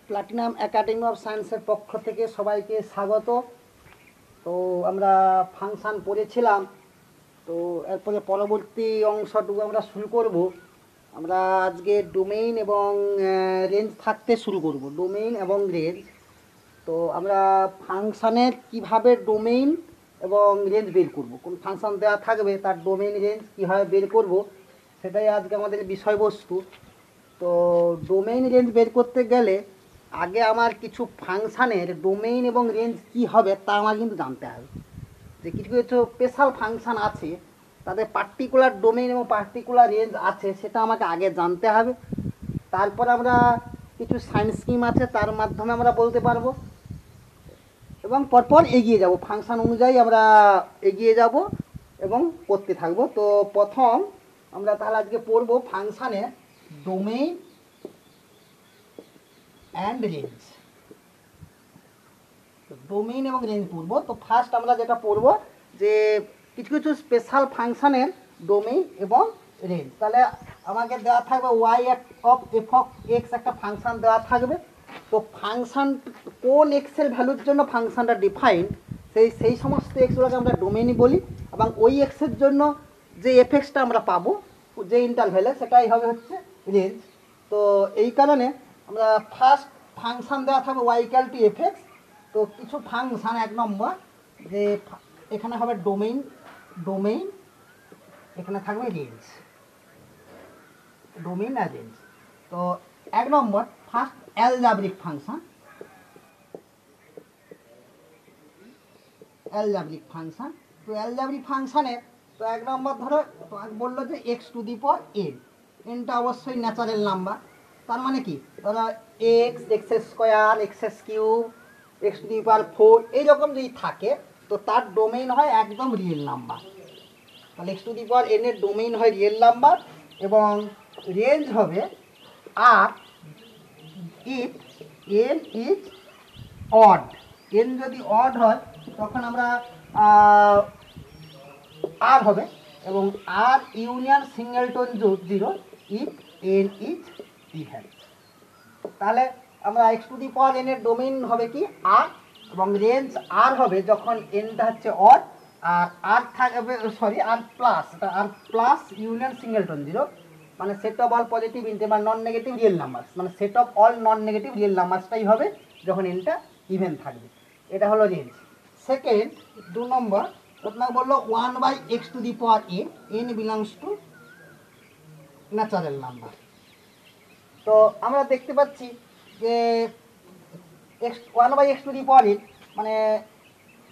Platinum academy of সায়েন্সের পক্ষ থেকে সবাইকে স্বাগত। তো আমরা ফাংশান পড়েছিলাম, তো এরপরে পরবর্তী অংশটুকু আমরা শুরু করব। আমরা আজকে ডোমেইন এবং রেঞ্জ থাকতে শুরু করব, ডোমেইন এবং রেঞ্জ। তো আমরা ফাংশানের কিভাবে ডোমেইন এবং রেঞ্জ বের করব, কোন ফাংশান দেওয়া থাকবে তার ডোমেইন রেঞ্জ কীভাবে বের করব, সেটাই আজকে আমাদের বিষয়বস্তু। তো ডোমেইন রেঞ্জ বের করতে গেলে আগে আমার কিছু ফাংশানের ডোমেইন এবং রেঞ্জ কি হবে তা আমার কিন্তু জানতে হবে। যে কিছু কিছু স্পেশাল ফাংশান আছে, তাদের পার্টিকুলার ডোমেইন এবং পার্টিকুলার রেঞ্জ আছে, সেটা আমাকে আগে জানতে হবে। তারপর আমরা কিছু সাইন স্কিম আছে, তার মাধ্যমে আমরা বলতে পারবো এবং পরপর এগিয়ে যাব, ফাংশান অনুযায়ী আমরা এগিয়ে যাব এবং করতে থাকবো। তো প্রথম আমরা তাহলে আজকে পড়বো ফাংশানের ডোমেইন অ্যান্ড রেঞ্জ। ডোমেইন এবং রেঞ্জ পড়বো। তো ফার্স্ট আমরা যেটা পড়বো যে কিছু কিছু স্পেশাল ফাংশানের ডোমেইন এবং রেঞ্জ। তাহলে আমাকে দেওয়া থাকবে Y of F of X, একটা ফাংশান দেওয়া থাকবে। তো ফাংশান কোন এক্সের ভ্যালুর জন্য ফাংশানটা ডিফাইন, সেই সমস্ত এক্সগুলোকে আমরা ডোমেইনই বলি, এবং ওই এক্সের জন্য যে এফএক্সটা আমরা পাবো যে ইন্টারভ্যালে, সেটাই হবে হচ্ছে রেঞ্জ। তো এই কারণে আমরা ফার্স্ট ফাংশান দেওয়া থাকবে Y equal to F X. তো কিছু ফাংশান, এক নম্বর যে এখানে হবে ডোমেইন, ডোমেইন এখানে থাকবে রেঞ্জ, ডোমেইন আর রেঞ্জ। তো এক নম্বর first algebraic function, algebraic function. তো অ্যালজাব্রিক ফাংশানের তো এক নম্বর ধরো বললো যে x to the power n, এনটা অবশ্যই ন্যাচারাল নাম্বার। তার মানে কি, ধরো x, x square, x cube, x to the power 4 এইরকম যদি থাকে, তো তার ডোমেইন হয় একদম রিয়েল নাম্বার। তাহলে x to the power n এর ডোমেইন হয় রিয়েল নাম্বার, এবং রেঞ্জ হবে R if N is odd. N যদি অড হয় তখন আমরা আর হবে, এবং R union singleton 0 if N is even. তাহলে আমরা x to the power n এর ডোমেইন হবে কি আর, এবং রেঞ্জ আর হবে যখন এনটা হচ্ছে অড, আর আর থাকবে R plus, R plus union singleton 0, মানে set of all positive integer non negative real numbers, মানে set of all non negative real নাম্বারসটাই হবে যখন এনটা ইভেন থাকবে। এটা হলো রেঞ্জ। সেকেন্ড, 2 নম্বর আপনাকে বললো 1/x to the power N, N belongs to natural number. তো আমরা দেখতে পাচ্ছি যে x 1/x to the power N মানে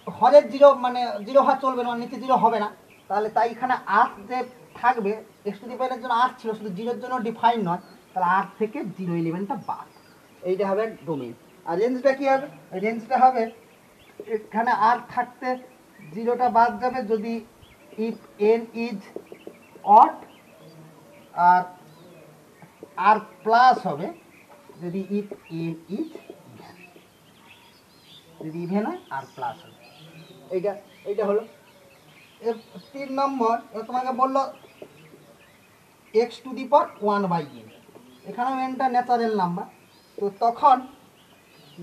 হরের 0, মানে 0 হওয়া চলবে না, নিচে 0 হবে না। তাহলে তাই এখানে আর যে থাকবে এক্স টু দি পাওয়ারের জন্য আর ছিল, শুধু 0-এর জন্য ডিফাইন নয়, তাহলে আর থেকে 0-11টা বাদ, এইটা হবে ডোমেইন। আর রেঞ্জটা কী হবে, রেঞ্জটা হবে এখানে আর থাকতে 0টা বাদ যাবে যদি ইফ এন ইজ অড, আর আর প্লাস হবে যদি ইফ এন ইজ ইভেন, যদি ইভেন হয় আর প্লাস হবে। এইটা হলো 3 নম্বর। তোমাকে বললো x to the power 1/n, এখানেও এনটা ন্যাচারাল নাম্বার। তো তখন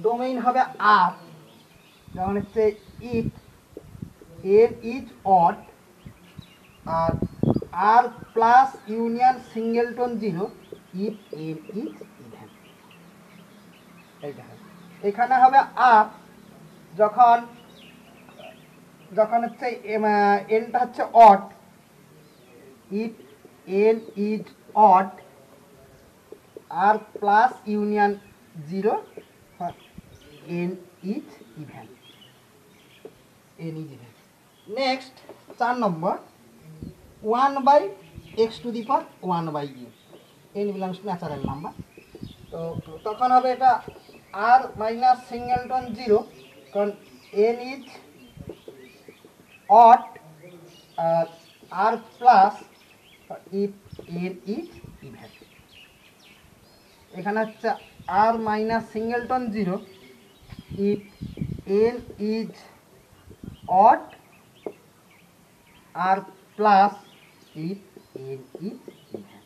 ডোমেইন হবে আর, যখন হচ্ছে ইফ এন ইজ অড আর R plus union singleton 0 if N is even. এইটা হবে, এখানে হবে আর যখন হচ্ছে এনটা হচ্ছে odd, if N is odd R plus union 0 n is even, n is even. Next 4 number 1/x to the power 1/n, n belongs to natural number. তো তখন হবে এটা আর মাইনাস সিঙ্গেলটন 0, কারণ এন ইজ অড আর R plus if N is even. এখানে হচ্ছে R minus singleton 0 if N is odd R plus if N is even.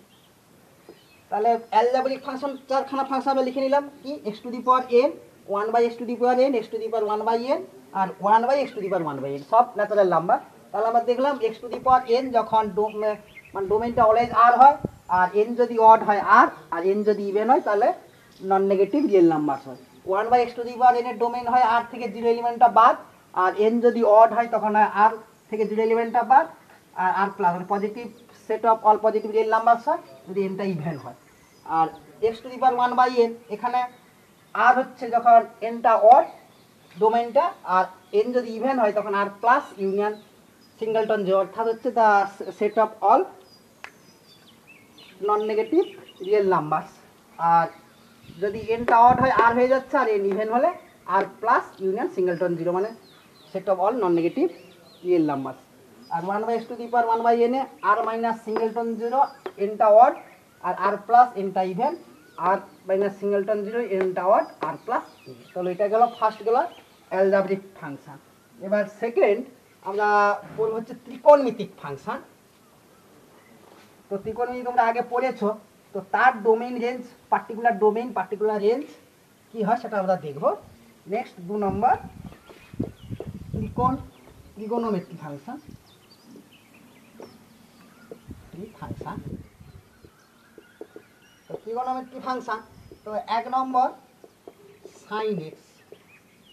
তাহলে algebraic function চারখানা ফাংশন আমরা লিখে নিলাম কি x to the power n, 1/x to the power n, x to the power 1/n আর 1/x to the power 1/n, সব natural number. তাহলে আমরা দেখলাম x to the power n যখন মানে ডোমেনটা অলওয়েজ আর হয়, আর এন যদি অড হয় আর এন যদি ইভেন হয় তাহলে নন নেগেটিভ রিয়েল নাম্বার হয়। 1/x to the power n এর ডোমেন হয় আর থেকে 0 এলিমেন্টটা বাদ, আর এন যদি অড হয় তখন হয় আর থেকে 0 এলিমেন্টটা বাদ, আর আর প্লাস মানে positive set of all positive real number হয় যদি এনটা ইভেন হয়। আর x to the power 1/n এখানে আর হচ্ছে যখন এনটা অড ডোমেনটা, আর এন যদি ইভেন হয় তখন আর প্লাস ইউনিয়ন সিঙ্গেলটন যে অর্থাৎ হচ্ছে the set of all non negative real number. আর যদি এনটা অড হয় আর হয়ে যাচ্ছে, আর এন ইভেন হলে R plus union singleton zero মানে set of all non negative real number. আর 1/x to the power 1/n এ আর মাইনাস সিঙ্গেলটন জিরো এনটা অড, আর আর প্লাস এনটা even, R minus singleton zero এনটা odd R plus. তাহলে এটা গেল ফার্স্ট গেল অ্যালজেব্রিক ফাংশন। এবার সেকেন্ড আমরা পড়ব হচ্ছে ত্রিকোণমিতিক ফাংশন। তো ত্রিকোণমিতি তোমরা আগে পড়েছো, তো তার ডোমেইন রেঞ্জ পার্টিকুলার রেঞ্জ কি হয় সেটা আমরা দেখব। নেক্সট 2 নম্বর ত্রিকোণমিতিক ফাংশন। তো ত্রিকোণমিতিক ফাংশন, তো 1 নম্বর সাইন এক্স।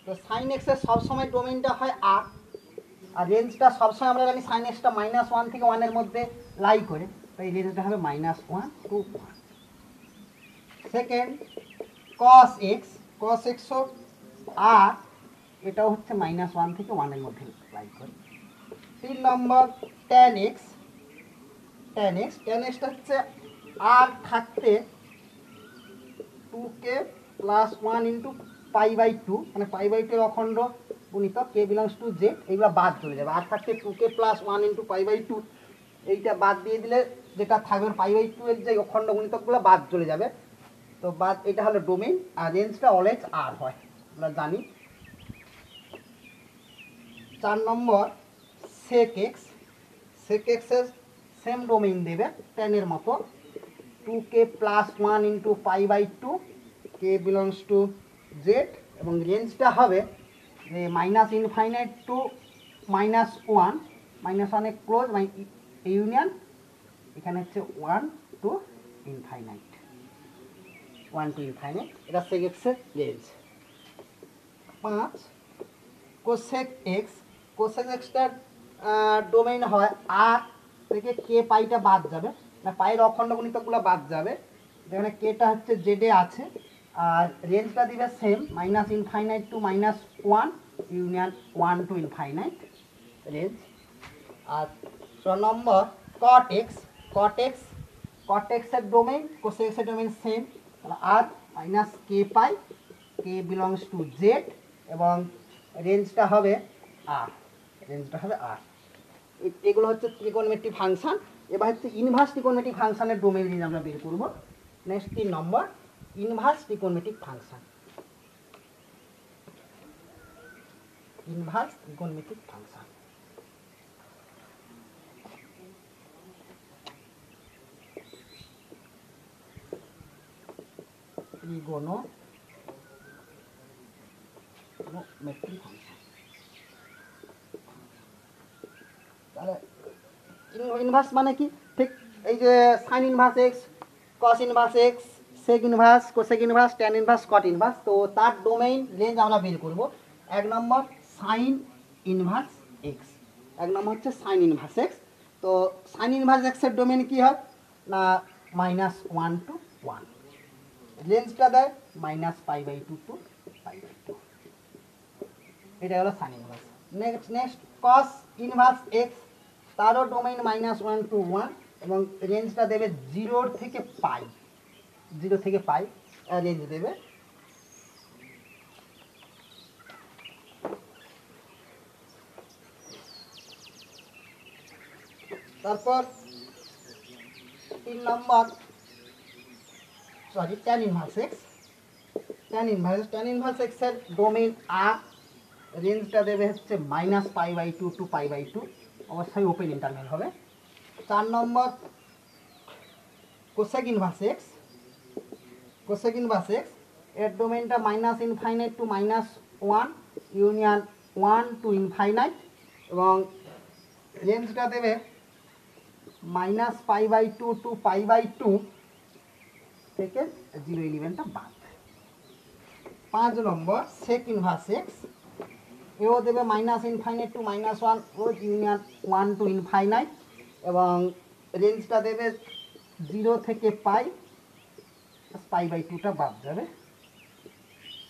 তো সাইন এক্সের সবসময় ডোমেইনটা হয় আর রেঞ্জটা সবসময় আমরা জানি সাইন এক্সটা -1 থেকে 1 এর মধ্যে লাই করে, তাই রেঞ্জটা হবে -1 to 1। সেকেন্ড cos x আর এটাও হচ্ছে -1 থেকে 1 এর মধ্যে লাই করে। 3 নম্বর tan x হচ্ছে আর থাকতে 2k + 1 × π/2 মানে π/2 এর অখণ্ড গুণিতক k বিলংস টু z, এইগুলো বাদ চলে যাবে। আর থাকতে 2k + 1 × π/2, এইটা বাদ দিয়ে দিলে যেটা থাকবে π/2 এর যে অখণ্ড গুণিতকগুলো বাদ চলে যাবে। তো বাদ এটা হলো ডোমেইন, আর রেঞ্জটা অলওয়েজ আর হয় আমরা জানি। 4 নম্বর sec x এর সেম ডোমেইন দেবে tan এর মতো, 2k + 1 × π/2 k belongs to z, এবং রেঞ্জটা হবে যে -∞ টু -1, -1 এ ক্লোজ ইউনিয়ন, এখানে হচ্ছে 1 to infinite, এটা sec x এর রেঞ্জ। 5 cosec x টার ডোমেইন হয় আর থেকে k পাইটা বাদ যাবে, না পাইয়ের অখণ্ড গুণিতকগুলো বাদ যাবে, যেখানে কেটা হচ্ছে জেডে আছে, আর রেঞ্জটা দিবে same -∞ to -1 union 1 to infinite range. আর 6 নম্বর cot x এর ডোমেইন cosec x এর ডোমেইন সেম, তাহলে R -k pi, k belongs to z, এবং রেঞ্জটা হবে আর। এগুলো হচ্ছে ত্রিকোণমিতিক ফাংশন। এবার হচ্ছে ইনভার্স ত্রিকোণমিতিক ফাংশনের ডোমেইন রেঞ্জ আমরা বের করব। নেক্সট 3 নম্বর ইনভার্স ত্রিকোণমিতিক ফাংশন। ত্রিকোণমিতিক ফাংশন তাহলে ইনভার্স মানে কি, ঠিক এই যে sine inverse X, cos inverse X, sec inverse, cosec inverse, tan inverse, cot inverse, তো তার ডোমেইন রেঞ্জ আমরা বের করব। 1 নম্বর সাইন ইনভার্স এক্স, 1 নম্বর হচ্ছে সাইন ইনভার্স এক্স। তো সাইন ইনভার্স এক্সের ডোমেইন কি হয় না -1 to 1, রেঞ্জটা দেয় -π/2 to π/2, এটা হলো সাইন ইনভার্স। নেক্সট কস ইনভার্স এক্স, তারও ডোমেইন -1 to 1, এবং রেঞ্জটা দেবে 0 থেকে পাই রেঞ্জ দেবে। তারপর 3 নম্বর ট্যান ইনভার্স এক্স এর ডোমেইন আর, রেঞ্জটা দেবে হচ্ছে -π/2 to π/2, অবশ্যই ওপেন ইন্টারভ্যাল হবে। 4 নম্বর cosec inverse x, cosec inverse x এর ডোমেইনটা minus infinite to -1 union 1 to infinite এবং রেঞ্জটা দেবে -π/2 টু π/2 থেকে 0 এলিমেন্টটা বাদ। 5 নম্বর সেক ইনভার্স এক্স এও দেবে মাইনাস ইনফাইনাইট টু -1 ও ইউনিয়ন 1 টু ইনফাইনাইট এবং রেঞ্জটা দেবে 0 থেকে π/2টা বাদ যাবে,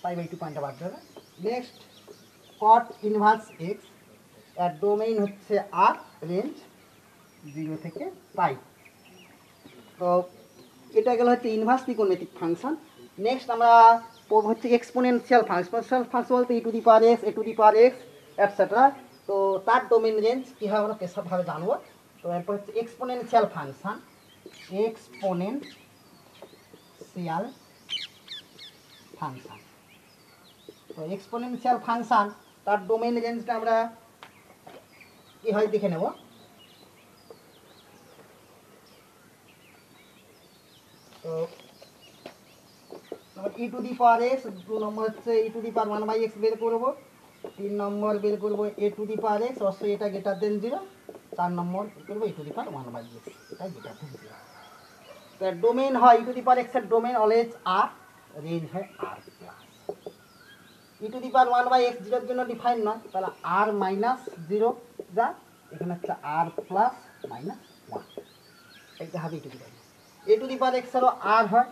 π/2 পয়েন্টটা বাদ যাবে। নেক্সট কট ইনভার্স এক্স এর ডোমেইন হচ্ছে আর, রেঞ্জ 0 থেকে π। তো এটা গেল হচ্ছে ইনভার্স ত্রিকোণমিতিক ফাংশন। নেক্সট আমরা পড়ব হচ্ছে এক্সপোনেনশিয়াল ফাংশন বলতে e two the power x, a two the power x etcetera. তো তার ডোমেইন রেঞ্জ কীভাবে আমরা পেশাভাবে জানবো। তো এরপর হচ্ছে এক্সপোনেনশিয়াল ফাংশন, তো এক্সপোনেনশিয়াল ফাংশন তার ডোমেইন রেঞ্জটা আমরা কীভাবে দেখে নেব। তো ই টু দি পাওয়ার এক্স, 2 নম্বর হচ্ছে ই টু দি পাওয়ার 1/x বের করবো, 3 নম্বর বের করবো a two the power x, অবশ্যই এটা গ্রেটার দেন 0, 4 নম্বর বের করবো ই টু দি পাওয়ার 1/x, এটা গ্রেটার দেন 0। তো ডোমেইন হয় ই টু দি পাওয়ার এক্স এর ডোমেইন অলওয়েজ আর, রেঞ্জ হয় R plus. E to the power 1/x 0 এর জন্য ডিফাইন নয়, তাহলে আর মাইনাস 0 যা এখানে হচ্ছে আর প্লাস -1, এইটা হবে e to the power. A to the power x এরও আর হয়,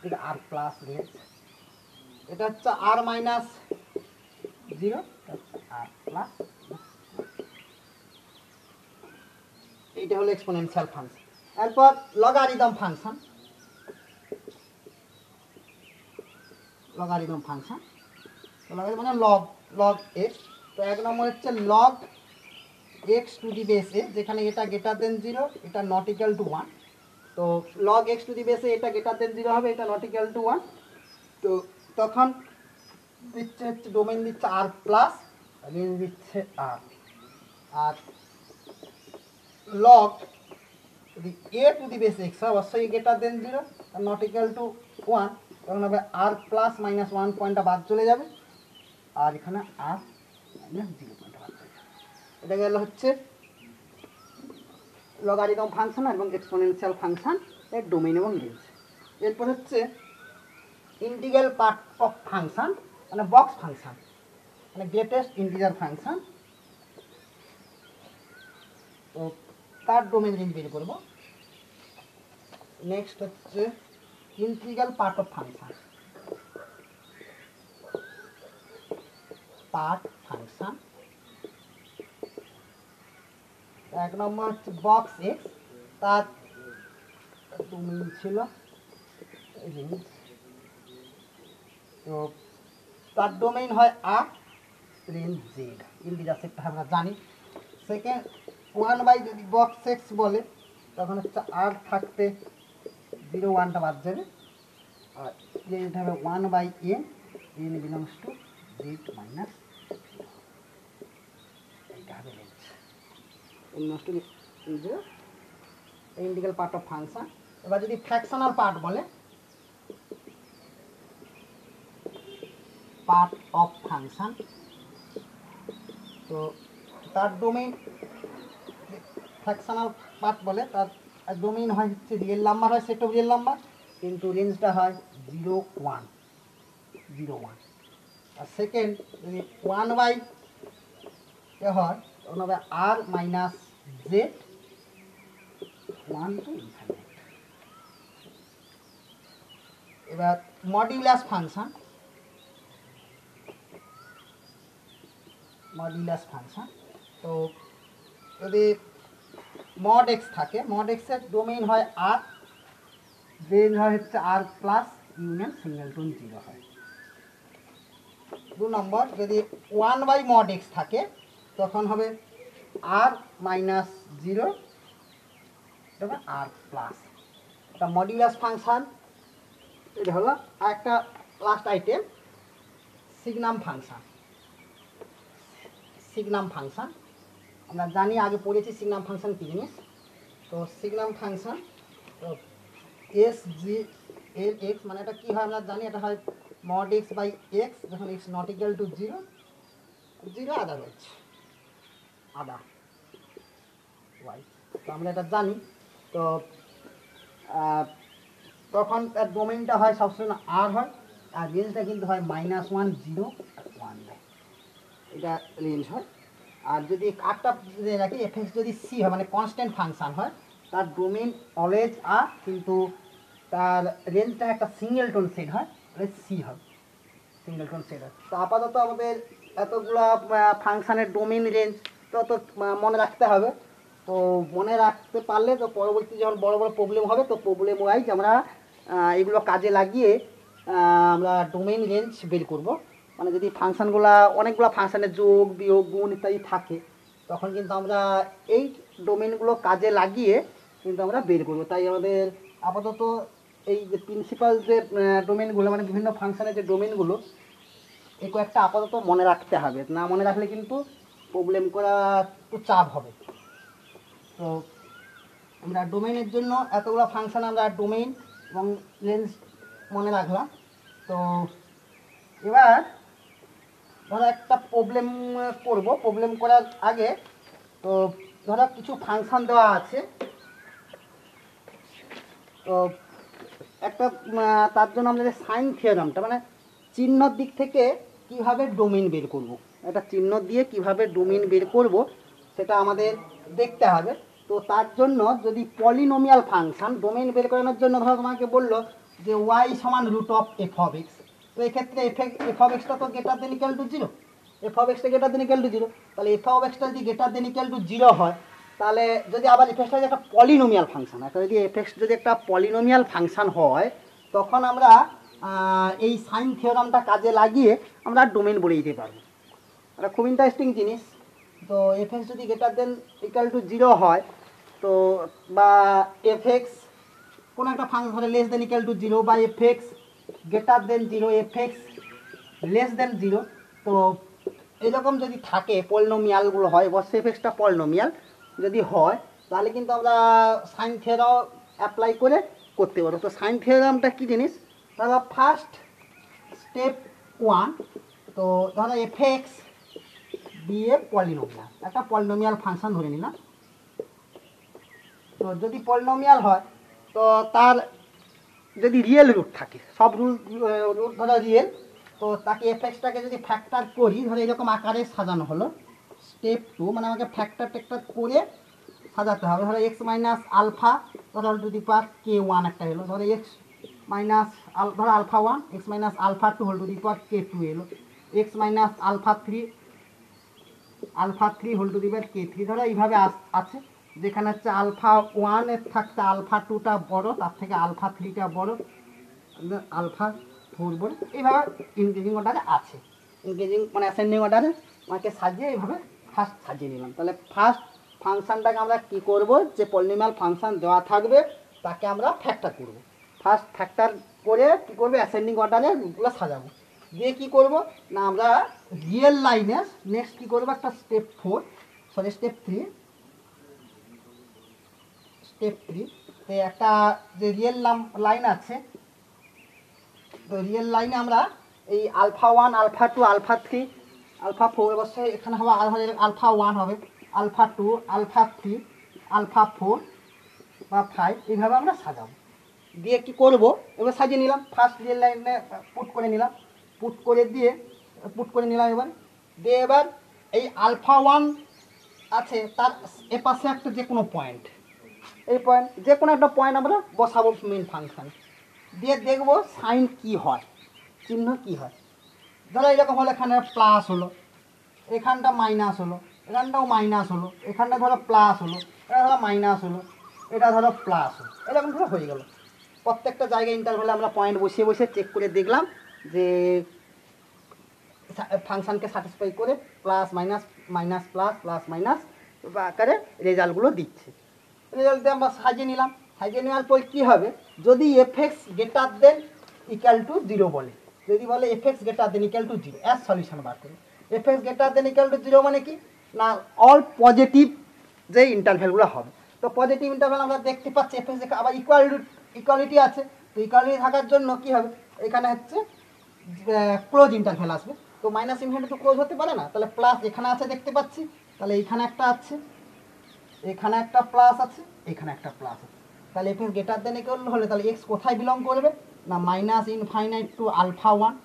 এটা আর প্লাস রেঞ্জ, এটা হচ্ছে আর মাইনাস 0, আর প্লাস, এইটা হলো এক্সপোনেনশিয়াল ফাংশন। এরপর লগারিদম ফাংশন, লগারিদম ফাংশন মানে লগ এক্স। তো 1 নম্বর হচ্ছে log x to the base a, যেখানে এটা গ্রেটার দেন 0, এটা নট ইকুয়াল টু 1। তো লগ এক্স টু দি বেসে এটা গ্রেটার দেন 0 হবে, এটা নট ইকুয়াল টু 1। তো তখন দিচ্ছে হচ্ছে ডোমেইন দিচ্ছে আর প্লাস, রেঞ্জ দিচ্ছে আর। আর লগ যদি এ টু দি বেস এক্স হয়, অবশ্যই greater than 0, not equal two 1, তখন হবে আর প্লাস -1 পয়েন্টটা বাদ চলে যাবে, আর এখানে আর -0 পয়েন্টটা বাদ চলে যাবে। এটা গেল হচ্ছে লগারিদম ফাংশন এবং এক্সপোনেনশিয়াল ফাংশন এর ডোমেইন এবং রেঞ্জ। এরপর হচ্ছে ইন্টিগ্রাল পার্ট অফ ফাংশন, মানে বক্স ফাংশন, মানে গ্রেটেস্ট ইন্টিজার ফাংশন। তো তার ডোমেইন রেঞ্জ বের করবো। নেক্সট হচ্ছে ইন্টিগ্রাল পার্ট অফ ফাংশন, এক নম্বর হচ্ছে বক্স এক্স, তার ডোমেইন ছিল রেঞ্জ, তো তার ডোমেইন হয় আর, রেঞ্জ জেড, ইন্টিজার সেটটা আমরা জানি। সেকেন্ড 1/, যদি বক্স এক্স বলে তখন হচ্ছে আর থাকতে 0, 1টা বাদ যাবে, আর রেঞ্জ হবে 1/n, n belongs to Z minus, এইটা হবে range, belongs to 0, integral part of function. এবার যদি ফ্র্যাকশনাল পার্ট বলে, পার্ট অফ ফাংশন, তো তার ডোমেইন ফ্র্যাকশনাল পার্ট বলে, তার ডোমেইন হয় হচ্ছে রিয়েল নাম্বার হয়, সেট অফ রিয়েল নাম্বার, কিন্তু রেঞ্জটা হয় 0, 1, 0, 1। আর সেকেন্ড যদি 1/, হয় তখন হবে আর মাইনাস জেড 1 টু ইনফিনিটি। এবার মডিউলাস ফাংশন, তো যদি মড এক্স থাকে, মড এক্সের ডোমেইন হয় আর, রেঞ্জ হয় হচ্ছে আর প্লাস ইউনিয়ন সিঙ্গেলটন 0 হয়। 2 নম্বর যদি 1/mod x থাকে তখন হবে আর মাইনাস 0, এটা আর প্লাস, এটা মডিউলাস ফাংশন। এটা হলো একটা লাস্ট আইটেম সিগনাম ফাংশন, আমরা জানি আগে পড়েছি সিগনাম ফাংশন কি জিনিস। তো সিগনাম ফাংশন, তো এর এক্স মানে এটা কী হয় আমরা জানি, এটা হয় মড এক্স বাই এক্স, যখন X not equal to zero, zero otherwise otherwise, তো আমরা এটা জানি। তো তখন তার ডোমেইনটা হয় সবসময় আর হয়, আর রেঞ্জটা কিন্তু হয় -1 0 1, এটা রেঞ্জ হয়। আর যদি আটটা রাখি এফএক্স যদি সি হয় মানে কনস্ট্যান্ট ফাংশন হয়, তার ডোমেইন অলওয়েজ আর, কিন্তু তার রেঞ্জটা একটা সিঙ্গেলটন সেট হয়, সি হয়, সিঙ্গেলটন সেট হয়। তো আপাতত আমাদের এতগুলা ফাংশানের ডোমেইন রেঞ্জ তো মনে রাখতে হবে। তো মনে রাখতে পারলে তো পরবর্তী যখন বড় বড় প্রবলেম হবে, তো প্রবলেম ওয়াইজ আমরা এগুলো কাজে লাগিয়ে আমরা ডোমেইন রেঞ্জ বের করব। মানে যদি ফাংশানগুলো অনেকগুলো ফাংশানের যোগ বিয়োগ গুণ ইত্যাদি থাকে, তখন কিন্তু আমরা এই ডোমেইনগুলো কাজে লাগিয়ে কিন্তু আমরা বের করব। তাই আমাদের আপাতত এই যে প্রিন্সিপাল যে ডোমেইনগুলো মানে বিভিন্ন ফাংশানের যে ডোমেইনগুলো, এই কয়েকটা আপাতত মনে রাখতে হবে, না মনে রাখলে কিন্তু প্রবলেম করা একটু চাপ হবে। তো আমরা ডোমেইনের জন্য এতগুলো ফাংশান আমরা ডোমেইন এবং রেঞ্জ মনে রাখলাম। তো এবার ধরো একটা প্রবলেম করব, প্রবলেম করার আগে তো ধরো কিছু ফাংশান দেওয়া আছে, তো একটা তার জন্য আমাদের সাইন থিওরামটা মানে চিহ্নর দিক থেকে কিভাবে ডোমেইন বের করব, একটা চিহ্ন দিয়ে কিভাবে ডোমেইন বের করব সেটা আমাদের দেখতে হবে। তো তার জন্য যদি পলিনোমিয়াল ফাংশন ডোমেইন বের করানোর জন্য ধরো তোমাকে বললো যে ওয়াই সমান root of F of X, তো এক্ষেত্রে এফ অফ এক্সটা তো greater than equal to zero, F of এক্সটা greater than equal to zero, তাহলে এফ অফ এক্সটা যদি greater than equal to zero হয়, তাহলে যদি আবার এফ এক্সটা একটা পলিনোমিয়াল ফাংশন, একটা যদি এফ এক্স যদি একটা পলিনোমিয়াল ফাংশন হয়, তখন আমরা এই সাইন থিওরামটা কাজে লাগিয়ে আমরা ডোমেইন বলে দিতে পারবো। এটা খুব ইন্টারেস্টিং জিনিস। তো এফ এক্স যদি greater than equal to zero হয়, তো বা এফ এক্স কোনো একটা ফাংশন ধরে less than equal to zero, বা f x greater than zero, f x less than zero, তো এরকম যদি থাকে পলিনোমিয়ালগুলো হয়, অবশ্যই এফ এক্সটা পলিনোমিয়াল যদি হয়, তাহলে কিন্তু আমরা সাইন থিওরাম অ্যাপ্লাই করে করতে পারবো। তো সাইন থিওরামটা কী জিনিস, ধরো ফার্স্ট স্টেপ 1, তো ধরো এফ এক্স দিয়ে পলিনোমিয়াল, একটা পলিনোমিয়াল ফাংশন ধরে নিলাম। তো যদি পলিনোমিয়াল হয়, তো তার যদি রিয়েল রুট থাকে, সব রুট ধরো রিয়েল, তো তাকে এফ এক্সটাকে যদি ফ্যাক্টর করি, ধরো এরকম আকারে সাজানো হলো স্টেপ 2, মানে আমাকে ফ্যাক্টর টেক্টর করে সাজাতে হবে। ধরো এক্স মাইনাস আলফা ধরো টু দি পাওয়ার কে 1 একটা এলো, ধরো এক্স মাইনাস ধরো alpha 1, x minus alpha 2 whole to the power k 2 এলো, x minus alpha 3 whole to the power k 3, ধরো এইভাবে আছে, যেখানে হচ্ছে আলফা 1 এর থাকতে আলফা 2টা বড়, তার থেকে আলফা 3টা বড়, আলফা 4 বড়, এইভাবে ইনক্রিজিং অর্ডারে আছে। ইনক্রিজিং মানে অ্যাসেন্ডিং অর্ডারে আমাকে সাজিয়ে এইভাবে ফার্স্ট সাজিয়ে নিলাম। তাহলে ফার্স্ট ফাংশানটাকে আমরা কী করব, যে পলিনোমিয়াল ফাংশান দেওয়া থাকবে তাকে আমরা ফ্যাক্টর করব। ফার্স্ট ফ্যাক্টর করে কী করবো, অ্যাসেন্ডিং অর্ডারে রুটগুলো সাজাবো, দিয়ে কী করব না আমরা রিয়েল লাইনে নেক্সট কী করবো, একটা স্টেপ 3 তো একটা যে রিয়েল লাইন আছে, তো রিয়েল লাইনে আমরা এই আলফা 1 আলফা 2 আলফা 3 আলফা 4, অবশ্যই এখানে হবে আলফা 1 হবে, আলফা 2 আলফা 3 আলফা 4 বা 5, এইভাবে আমরা সাজাবো। দিয়ে কি করব, এবার সাজিয়ে নিলাম, ফার্স্ট রিয়েল লাইনে পুট করে নিলাম, পুট করে এবার দিয়ে এবার এই আলফা 1 আছে তার এপাশে একটা যে কোনো পয়েন্ট, এই পয়েন্ট যে কোনো একটা পয়েন্ট আমরা বসাবো মেন ফাংশন, দিয়ে দেখবো সাইন কি হয়, চিহ্ন কি হয়। ধরো এরকম হলো, এখানে প্লাস হলো, এখানটা মাইনাস হলো, এখানটাও মাইনাস হলো, এখানটা ধরো প্লাস হলো, এটা ধরো মাইনাস হলো, এটা ধরো প্লাস হলো, এরকম ধরো হয়ে গেল। প্রত্যেকটা জায়গায় ইন্টারভ্যালে আমরা পয়েন্ট বসিয়ে চেক করে দেখলাম যে ফাংশানকে স্যাটিসফাই করে plus minus minus plus plus minus আকারে রেজাল্টগুলো দিচ্ছে। রেজাল্ট দিয়ে আমরা সাজিয়ে নিলাম, সাজিয়ে নেওয়ার পর কী হবে, যদি f x greater than equal to zero বলে, যদি বলে f x greater than equal to zero, as solution বার করি। F x greater than equal to zero মানে কি না, অল পজিটিভ যে ইন্টারভ্যালগুলো হবে। তো পজিটিভ ইন্টারভ্যাল আমরা দেখতে পাচ্ছি এফ এক্স আবার ইকুয়ালিটি আছে, তো ইকুয়াল টু থাকার জন্য কী হবে, এখানে হচ্ছে ক্লোজ ইন্টারভ্যাল আসবে। তো মাইনাস ইনফিনিটি তো ক্লোজ হতে পারে না, তাহলে প্লাস এখানে আছে দেখতে পাচ্ছি, তাহলে এখানে একটা আছে, এখানে একটা প্লাস আছে, এখানে একটা প্লাস আছে। তাহলে F x greater than equal হলে তাহলে এক্স কোথায় বিলং করবে না মাইনাস ইনফাইনাইট টু আলফা 1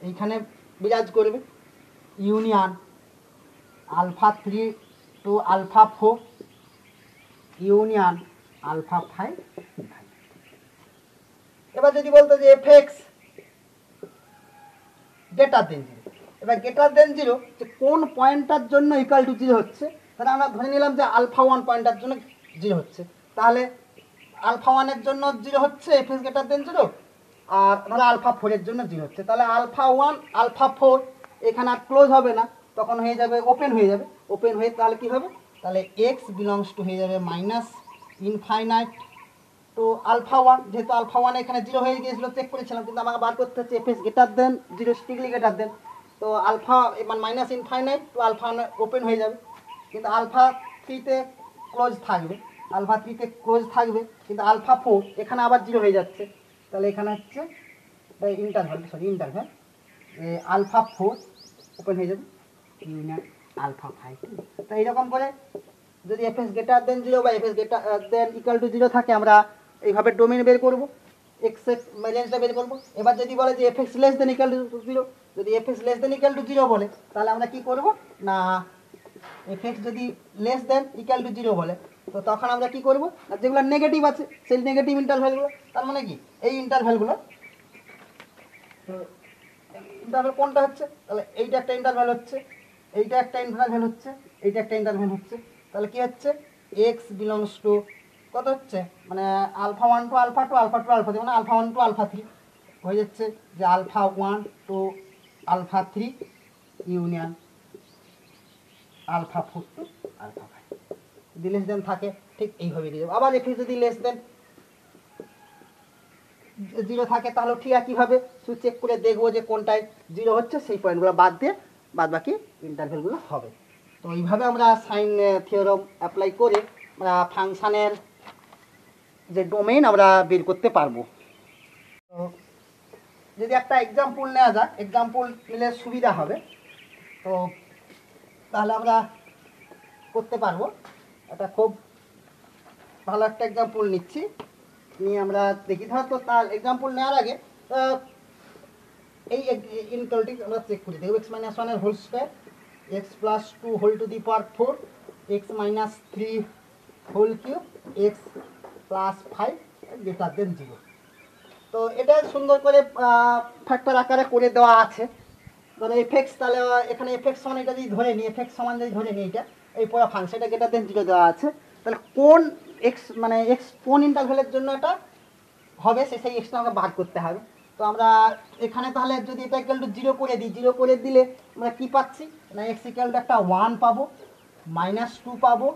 এইখানে বিরাজ করবে, union alpha 3 to alpha 4 union alpha 5। এবার যদি বলতো যে এফ এক্স গ্রেটার দেন 0, এবার গ্রেটার দেন 0 যে কোন পয়েন্টটার জন্য ইকুয়াল টু 0 হচ্ছে, তাহলে আমরা ধরে নিলাম যে আলফা 1 পয়েন্টটার জন্য 0 হচ্ছে, তাহলে আলফা 1 এর জন্য 0 হচ্ছে এফ এক্স গ্রেটার দেন 0, আর ধরো আলফা 4 এর জন্য 0 হচ্ছে, তাহলে আলফা 1 আলফা 4 এখানে আর ক্লোজ হবে না, তখন হয়ে যাবে ওপেন হয়ে যাবে, ওপেন হয়ে তাহলে কী হবে, তাহলে এক্স বিলংস টু হয়ে যাবে মাইনাস ইনফাইনাইট তো আলফা 1, যেহেতু আলফা 1 এখানে 0 হয়ে গিয়েছিল চেক করেছিলাম, কিন্তু আমাকে বার করতে হচ্ছে F x greater than 0 strictly greater than, তো আলফা মানে মাইনাস ইনফাইনাইট তো আলফা ওপেন হয়ে যাবে, কিন্তু আলফা 3তে ক্লোজ থাকবে, আলফা 3তে ক্লোজ থাকবে, কিন্তু আলফা 4 এখানে আবার 0 হয়ে যাচ্ছে, তাহলে এখানে হচ্ছে ইন্টারভ্যাল আলফা 4 ওপেন হয়ে যাবে, ইউনিয়ন আলফা 5। তো এইরকম করে যদি এফ এক্স গ্রেটার দেন 0 বা f x greater than equal to 0 থাকে, আমরা এইভাবে ডোমেন বের করবো, এক্স এক্স রেঞ্জটা বের করবো। এবার যদি বলে যে F x less than equal to 0, যদি f x less than equal to 0 বলে, তাহলে আমরা কি করব না এফ এক্স যদি লেস দেন ইকুয়াল টু 0 বলে, তো তখন আমরা কি করব না যেগুলো নেগেটিভ আছে সেই নেগেটিভ ইন্টারভ্যালগুলো, তার মানে কি এই ইন্টারভ্যালগুলো, তো ইন্টারভ্যাল কোনটা হচ্ছে, তাহলে এইটা একটা ইন্টারভ্যাল হচ্ছে, এইটা একটা ইন্টারভ্যাল হচ্ছে, এইটা একটা ইন্টারভ্যাল হচ্ছে, তাহলে কি হচ্ছে এক্স বিলংস টু কত হচ্ছে মানে alpha 1 to alpha 2 alpha 2 alpha 3 মানে আলফা 1 টু আলফা 3 হয়ে যাচ্ছে যে alpha 1 to alpha 3 union alpha 4 to alpha 5। যদি লেস দেন থাকে ঠিক এইভাবে দিয়ে দেবো। আবার এখানে যদি লেস দেন 0 থাকে তাহলে ঠিক একইভাবে শুধু চেক করে দেখবো যে কোনটায় 0 হচ্ছে, সেই পয়েন্টগুলো বাদ দিয়ে বাদ বাকি ইন্টারভ্যালগুলো হবে। তো এইভাবে আমরা সাইন থিওরাম অ্যাপ্লাই করে আমরা ফাংশানের যে ডোমেইন আমরা বের করতে পারবো। তো যদি একটা এক্সাম্পল নেওয়া যাক, এক্সাম্পল নিলে সুবিধা হবে, তো তাহলে আমরা করতে পারবো। এটা খুব ভালো একটা এক্সাম্পল নিচ্ছি, নিয়ে আমরা দেখি। ধর তো তার এক্সাম্পল নেওয়ার আগে এই ইনকালটি আমরা চেক করি দেখব, এক্স মাইনাস 1 এর whole square, X plus 2 whole to the power 4, X minus 3 whole cube, X plus 5 greater than 0। তো এটা সুন্দর করে ফ্যাক্টর আকারে করে দেওয়া আছে। ধরো এফ এক্স, তাহলে এখানে এফ এক্স সমান এটা যদি ধরে নিই, এফ এক্স সমান যদি ধরে নিই এটা এই পুরো ফাংশনটা গ্রেটার দেন 0 দেওয়া আছে, তাহলে কোন এক্স মানে এক্স কোন ইন্টারভ্যালের জন্য এটা হবে সেই এক্সটা আমাকে বার করতে হবে। তো আমরা এখানে তাহলে যদি এটা ইকুয়াল টু 0 করে দিই, 0 করে দিলে আমরা কি পাচ্ছি না এক্স ইকুয়াল টু একটা 1 পাবো, -2 পাবো,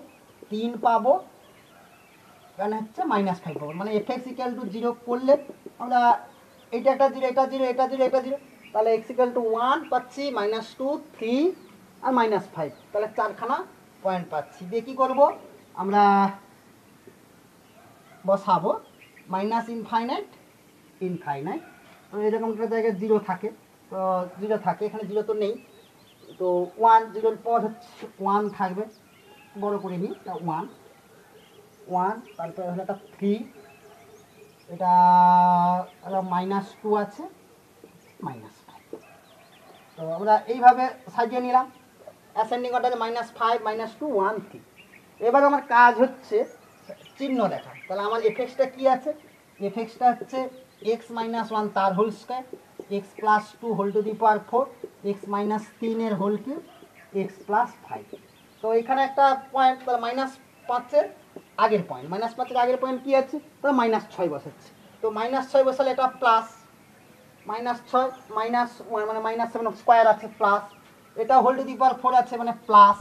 3 পাবো, এখানে হচ্ছে -5 পাবো। মানে এফ এক্স ইকুয়াল টু 0 করলে আমরা এটা একটা 0 এটা 0 এটা 0 এটা 0, তাহলে এক্স ইকুয়াল টু 1 পাচ্ছি, -2 3 আর -5, তাহলে 4খানা পয়েন্ট পাচ্ছি। দিয়ে কী করবো আমরা বসাবো মাইনাস ইনফাইনাইট ইনফাইনাইট, তো এরকম একটা জায়গায় 0 থাকে, তো 0 থাকে, এখানে 0 তো নেই, তো 1 0 পর হচ্ছে 1 থাকবে, বড় করে নিই, তা 1 1, তারপরে হলো একটা 3, এটা -2 আছে, -5। তো আমরা এইভাবে সাজিয়ে নিলাম অ্যাসেন্ডিং অর্ডারে -5 -2 1 3। এবার আমার কাজ হচ্ছে চিহ্ন দেখা। তাহলে আমার এফেক্সটা কি আছে, এফেক্সটা হচ্ছে এক্স মাইনাস 1 তার whole square, X plus 2 whole to the power 4, X minus 3 এর হোল কিউব, এক্স প্লাস 5। তো এখানে একটা পয়েন্ট, তাহলে -5 আগের পয়েন্ট, -5 আগের পয়েন্ট কি আছে, তাহলে -6 বসাচ্ছে। তো -6 বসালে এটা প্লাস, -6 -1 মানে -7 স্কোয়ার আছে প্লাস, এটা হোল টু দি পাওয়ার 4 আছে মানে প্লাস,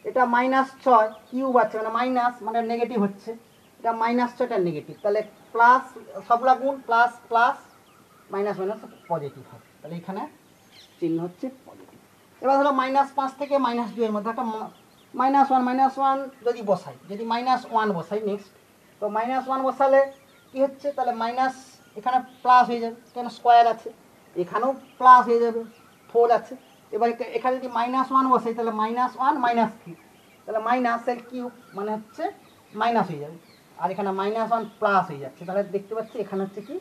এটা -6 কিউব আছে মানে মাইনাস মানে নেগেটিভ হচ্ছে, এটা -6টা নেগেটিভ, তাহলে প্লাস সবগুলা গুণ plus plus minus minus positive হবে, তাহলে এখানে চিহ্ন হচ্ছে পজিটিভ। এবার ধরো -5 থেকে -2 এর মধ্যে একটা -1 যদি বসাই, যদি -1 বসাই নেক্সট, তো -1 বসালে কী হচ্ছে, তাহলে মাইনাস এখানে প্লাস হয়ে যাবে, কেন স্কোয়ার আছে, এখানেও প্লাস হয়ে যাবে, 4 আছে। এবার এখানে যদি -1 বসাই তাহলে -1 -3, তাহলে মাইনাসের কিউব মানে হচ্ছে মাইনাস হয়ে যাবে, আর এখানে -1 প্লাস হয়ে যাচ্ছে। তাহলে দেখতে পাচ্ছি এখানে হচ্ছে কি,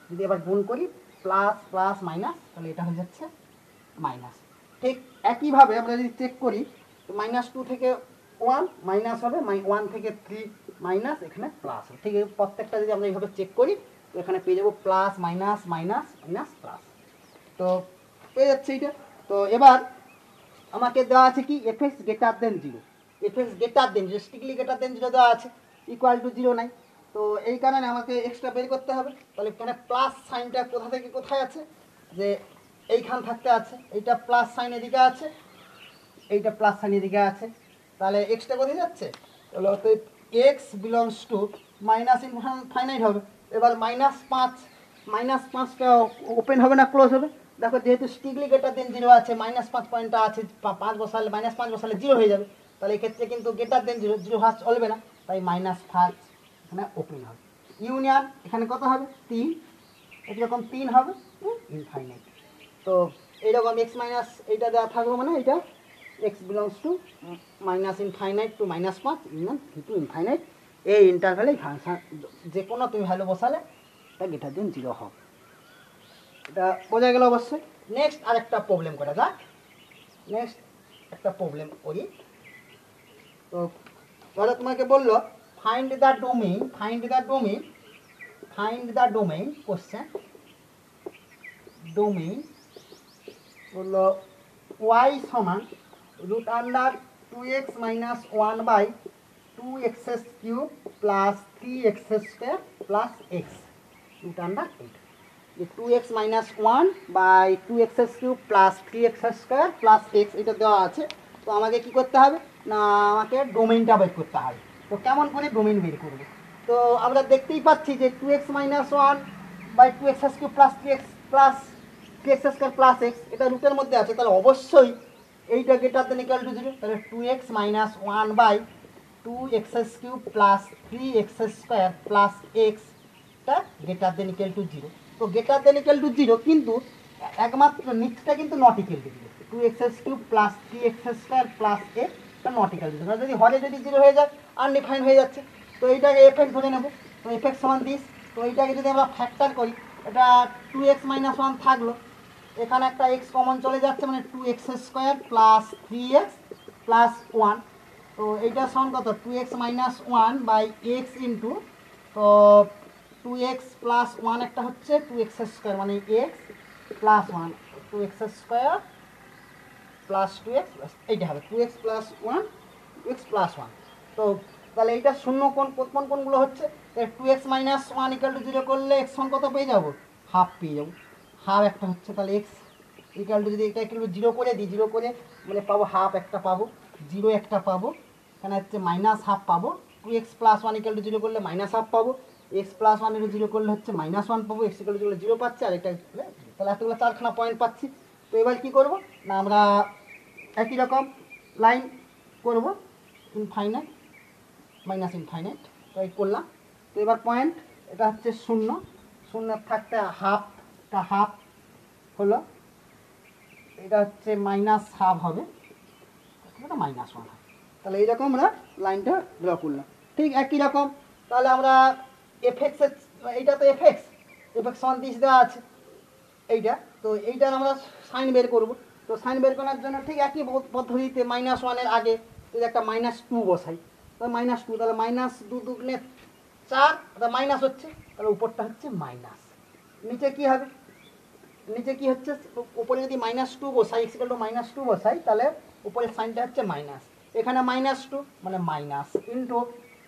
যদি এবার গুণ করি প্লাস প্লাস মাইনাস, তাহলে এটা হয়ে যাচ্ছে মাইনাস। ঠিক একইভাবে আমরা যদি চেক করি, -2 থেকে 1 মাইনাস হবে, 1 থেকে 3 মাইনাস, এখানে প্লাস হবে। ঠিক প্রত্যেকটা যদি আমরা এইভাবে চেক করি তো এখানে পেয়ে যাবো plus minus minus minus plus, তো পেয়ে যাচ্ছে এইটা। তো এবার আমাকে দেওয়া আছে কি FX greater than 0, FX greater than strictly greater than 0 দেওয়া আছে, ইকুয়াল টু 0 নাই। তো এই কারণে আমাকে এক্সট্রা বের করতে হবে। তাহলে এখানে প্লাস সাইনটা কোথা থেকে কোথায় আছে, যে এইখান থাকতে আছে, এইটা প্লাস সাইন এদিকে আছে, এইটা প্লাস সাইন এদিকে আছে, তাহলে এক্সটা কোথায় যাচ্ছে, তাহলে অতএব x belongs to minus infinite হবে। এবার -5টা ওপেন হবে না ক্লোজ হবে, দেখো যেহেতু স্ট্রিক্টলি গ্রেটার দেন 0 আছে, -5 পয়েন্টটা আছে, 5 বসালে -5 বসালে 0 হয়ে যাবে, তাহলে এক্ষেত্রে কিন্তু গ্রেটার দেন 0 0 হওয়া চলবে না, তাই -5 এখানে ওপেন হবে। ইউনিয়ন এখানে কত হবে 3, এরকম 3 হবে ইনফাইনাইট। তো এইরকম এক্স মাইনাস এইটা দেওয়া থাকবে, মানে এইটা X belongs to minus infinite to -5 union to infinite, এই ইন্টারভ্যালে ফাংশন যে কোনো তুমি ভ্যালু বসালে এটা গ্রেটার দেন 0 হবে। এটা বোঝা গেল অবশ্যই। নেক্সট আরেকটা প্রবলেম করা যাক, নেক্সট একটা প্রবলেম করি। তো ধরো তোমাকে বললো find the domain question, domain বললো y সমান √2x - 1 by 2x³ plus 3x² plus x √8, যে 2x - 1 by 2x³ plus 3x² plus x এটা দেওয়া আছে। তো আমাকে কি করতে হবে না, আমাকে ডোমেইনটা বের করতে হবে। তো কেমন করে ডোমেইন বের করবো, তো আমরা দেখতেই পাচ্ছি যে 2x - 1 by 2x³ plus 3x² plus x এটা রুটের মধ্যে আছে, তাহলে অবশ্যই এইটা গ্রেটার দেন ইকুয়াল টু 0, তাহলে 2x - 1 by 2x³ plus 3x² plus xটা গ্রেটার দেন ইকুয়াল টু 0। তো গ্রেটার দেন ইকুয়াল টু 0, কিন্তু একমাত্র নিচটা কিন্তু not equal to 0, 2x³ plus 3x² plus x এটা নট ইকুয়াল টু 0, যদি হরে যদি 0 হয়ে যায় আনডিফাইন হয়ে যাচ্ছে। তো এইটাকে এফএক্স ধরে নেব, তো এফএক্স সমান দিস। তো এইটাকে যদি আমরা ফ্যাক্টর করি, এটা 2x - 1 থাকলো, এখানে একটা x কমন চলে যাচ্ছে, মানে 2x² প্লাস 3x প্লাস 1। তো এইটা সমান কত 2x - 1 বাই x ইন্টু, তো 2x প্লাস 1 একটা হচ্ছে 2x² মানে x plus 1, 2x² plus 2x এইটা হবে 2x প্লাস 1 2x প্লাস 1। তো তাহলে এইটা শূন্য কোনগুলো হচ্ছে, 2x - 1 ইকুয়াল টু 0 করলে x সমান কত পেয়ে যাবো, হাফ পেয়ে যাবো, হাফ একটা হচ্ছে, তাহলে x ইকুয়াল টু যদি এটা একটু 0 করে দিই, 0 করে মানে পাবো হাফ একটা পাবো, 0 একটা পাবো, এখানে হচ্ছে -1/2 পাবো, 2x প্লাস 1 ইকুয়াল টু 0 করলে -1/2 পাবো, x প্লাস 1 ইকুয়াল টু 0 করলে হচ্ছে -1 পাবো, x ইকুয়াল টু 0 পাচ্ছি, আর এটা তাহলে এতগুলো 4খানা পয়েন্ট পাচ্ছি। তো এবার কি করব না, আমরা একই রকম লাইন করব, ইনফাইনাইট মাইনাস ইনফাইনাইট, তো এই করলাম। তো এবার পয়েন্ট এটা হচ্ছে 0 0 থাকতে হাফটা হাফ হলো, এটা হচ্ছে -1/2 হবে, এটা -1 হবে। তাহলে এইরকম আমরা লাইনটা ড্র করলাম। ঠিক একই রকম তাহলে আমরা এফএক্স, এইটা তো এফএক্স সমান দিস দেওয়া আছে এইটা, তো এইটার আমরা সাইন বের করব। তো সাইন বের করার জন্য ঠিক একই পদ্ধতিতে -1 আগে যদি একটা -2 বসাই, তো -2, তাহলে -2 দুগুণে 4, এটা মাইনাস হচ্ছে, তাহলে উপরটা হচ্ছে মাইনাস, নিচে কি হবে, নিচে কি হচ্ছে, উপরে যদি -2 বসাই, x ইকুয়াল টু -2 বসাই, তাহলে উপরের সাইনটা হচ্ছে মাইনাস, এখানে -2 মানে মাইনাস ইন্টু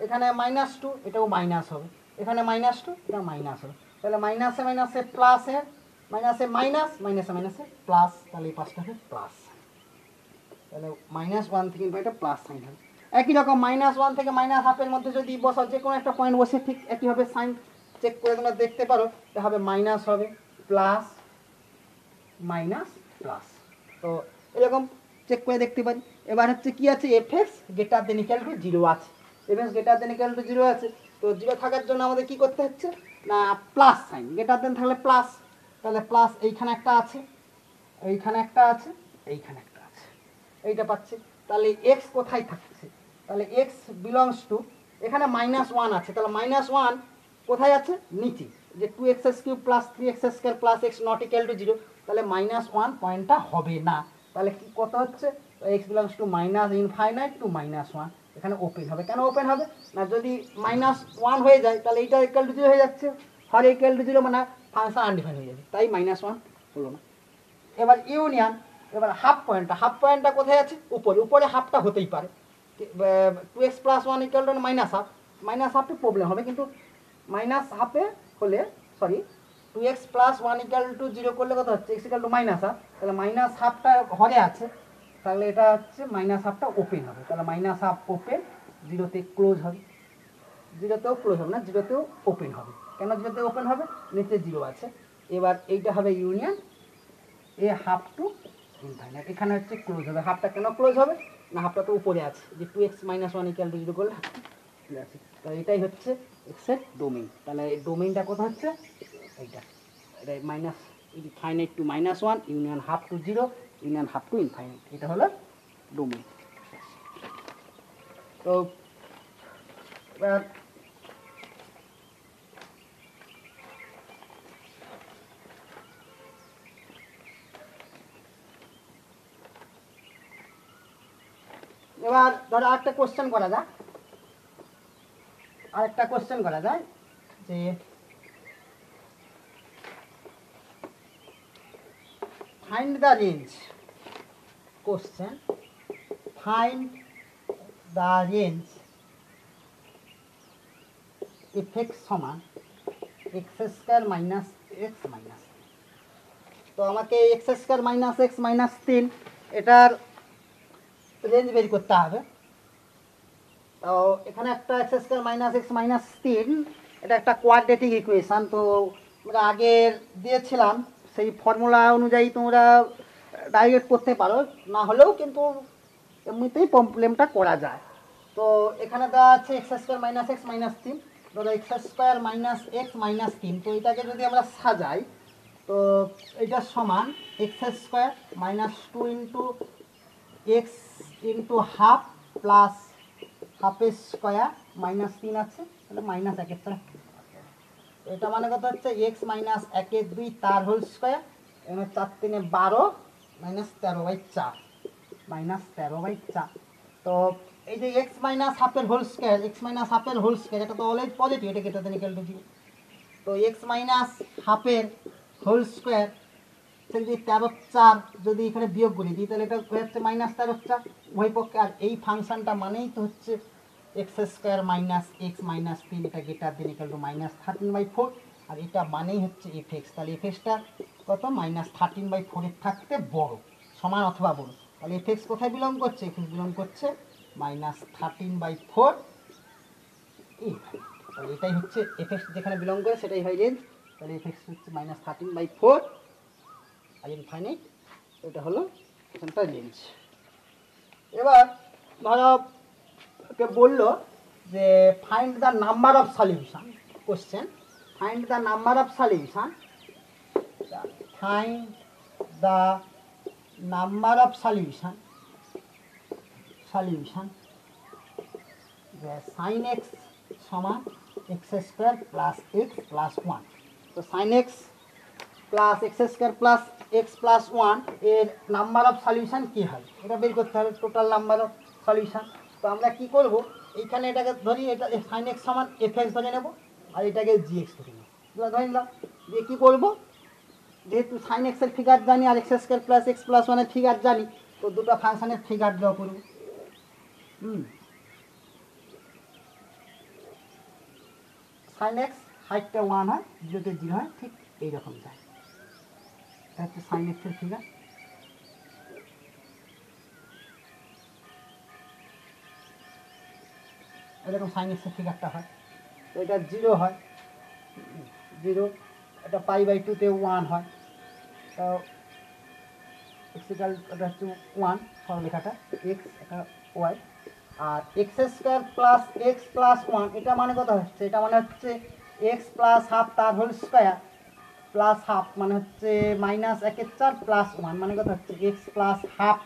এখানে -2 এটাও মাইনাস হবে, এখানে -2 এটা মাইনাস হবে, তাহলে মাইনাসে মাইনাসে প্লাসে মাইনাসে মাইনাস মাইনাসে মাইনাসে প্লাস, তাহলে এই পাশটা হবে প্লাস, তাহলে -1 থেকে এটা প্লাস সাইন হবে। একই রকম -1 থেকে -1/2 মধ্যে যদি বসাও, যে কোনো একটা পয়েন্ট বসে ঠিক একইভাবে সাইন চেক করে তোমরা দেখতে পারো, এটা হবে মাইনাস হবে প্লাস মাইনাস প্লাস, তো এরকম চেক করে দেখতে পারি। এবার হচ্ছে কি আছে, FX greater than equal to 0 আছে, FX greater than equal to 0 আছে, তো তো 0 থাকার জন্য আমাদের কি করতে হচ্ছে না প্লাস সাইন, গ্রেটার দেন থাকলে প্লাস, তাহলে প্লাস এইখানে একটা আছে, এইখানে একটা আছে, এইখানে একটা আছে, এইটা পাচ্ছি। তাহলে এক্স কোথায় থাকছে, তাহলে এক্স বিলংস টু, এখানে -1 আছে, তাহলে -1 কোথায় আছে নিচে, যে 2x³ plus 3x² plus x not equal to 0, তাহলে -1 পয়েন্টটা হবে না। তাহলে কি কত হচ্ছে, এক্স বিলংস টু -∞ টু -1, এখানে ওপেন হবে। কেন ওপেন হবে না, যদি -1 হয়ে যায় তাহলে এইটা ইকুয়াল টু 0 হয়ে যাচ্ছে, হর ইকুয়াল টু 0 মানে ফাংশন আনডিফাইন হয়ে যাবে, তাই -1 হলো না। এবার ইউনিয়ন, এবার হাফ পয়েন্টটা কোথায় আছে উপরে, উপরে হাফটা হতেই পারে, 2x + 1 = -1/2, -1/2 প্রবলেম হবে, কিন্তু -1/2 হলে সরি 2x + 1 = 0 করলে কত হচ্ছে x = -1/2, তাহলে -1/2টা ঘরে আছে, তাহলে এটা হচ্ছে -1/2টা ওপেন হবে, তাহলে -1/2 ওপেন, 0তে ক্লোজ হবে, 0তেও ক্লোজ হবে না, 0তেও ওপেন হবে। কেন 0তে ওপেন হবে, নিচে 0 আছে। এবার এইটা হবে union A half to infinite, এখানে হচ্ছে ক্লোজ হবে। হাফটা কেন ক্লোজ হবে না, হাফটা তো উপরে আছে, যে 2x - 1 = 0 করলে আছে, তাহলে এটাই হচ্ছে এক্সের ডোমেইন। তাহলে এই ডোমেইনটা কোথায় হচ্ছে এইটা, এটা -infinite to -1, union half to 0, union half to infinite, এটা হলো ডোমেইন। তো এবার ধরো আরেকটা কোশ্চেন করা যায়, যে find the range, question find the range f(x) সমান x² - x - 3। তো আমাকে x² - x - 3 এটার রেঞ্জ বের করতে হবে। তো এখানে একটা x² - x - 3, এটা একটা কোয়াড্রেটিক ইকুয়েশান। তো আমরা আগে দিয়েছিলাম, সেই ফর্মুলা অনুযায়ী তোমরা ডাইরেক্ট করতে পারো, না হলেও কিন্তু এমনিতেই প্রবলেমটা করা যায়। তো এখানে দেওয়া আছে x² - x - 3, ধরো x² - x - 3, তো এটাকে যদি আমরা সাজাই, তো এটা সমান x² - 2 into x into half plus হাফের স্কোয়ার -3 আছে, তাহলে -1 ছাড়া, এটা মানে কত হচ্ছে x - 1/2 তার হোল স্কোয়ার, এখানে 4 × 3 = 12 -13/4, -13/4। তো এই যে x - হাফের হোল স্কোয়ার, x - হাফের হোল স্কোয়ার, এটা তো অলওয়েজ পজিটিভ, এটা কেটে দেন ইকুয়াল টু 0। তো x - হাফের হোল স্কোয়ার যদি 13/4 যদি এখানে বিয়োগ করে দিই, তাহলে এটা হয়ে যাচ্ছে -13/4 উভয় পক্ষে। আর এই ফাংশনটা মানেই তো হচ্ছে x² - x - 3, এটা গ্রেটার দেন ইকুয়াল টু -13/4, আর এটা মানেই হচ্ছে f(x). তাহলে f(x)টা কত -13/4 এর থাকতে বড়, সমান অথবা বড়। তাহলে f(x) কোথায় বিলং করছে, f(x) বিলং করছে -13/4 ইনফাইনাইট। তাহলে এটাই হচ্ছে f(x) যেখানে বিলং করে সেটাই হয় রেঞ্জ। তাহলে f(x) হচ্ছে -13/4 আর ইনফাইনাইট, এটা হলো এখানটার রেঞ্জ। এবার ধরো ওকে বললো যে find the number of solution, question find the number of solution, find the number of solution যে sin x সমান x² প্লাস x প্লাস 1। তো sin x plus x² plus x plus 1 এর নাম্বার অফ সলিউশন কী হয়, এটা বের করতে হবে, total number of solution. তো আমরা কি করব, এইখানে এটাকে ধরি, এটা sin x সমান f(x) ধরে নেব, আর এটাকে gx ধরে নেব, ধরে নিলাম। দিয়ে কী করবো, যেহেতু sin x এর ফিগার জানি আর x² প্লাস x প্লাস 1 এর ফিগার জানি, তো দুটো ফাংশনের ফিগার ড্র করব। sin x হাইটটা 1 হয়, 0 তে 0 হয়, ঠিক এইরকম যায়। এটা হচ্ছে sin x এর ফিগার। এরকম sin x এর ফিগারটা হয়, তো এটা 0 হয়, 0, এটা π/2 তে 1 হয়, তো x ইকাল, এটা হচ্ছে 1 সরলরেখাটা, x এটা y, আর x square plus x plus one, এটা মানে কত হচ্ছে, এটা মানে হচ্ছে এক্স প্লাস হাফ তার হোল স্কোয়ার প্লাস হাফ মানে হচ্ছে মাইনাস 1/4 প্লাস ওয়ান মানে কত হচ্ছে এক্স প্লাস হাফ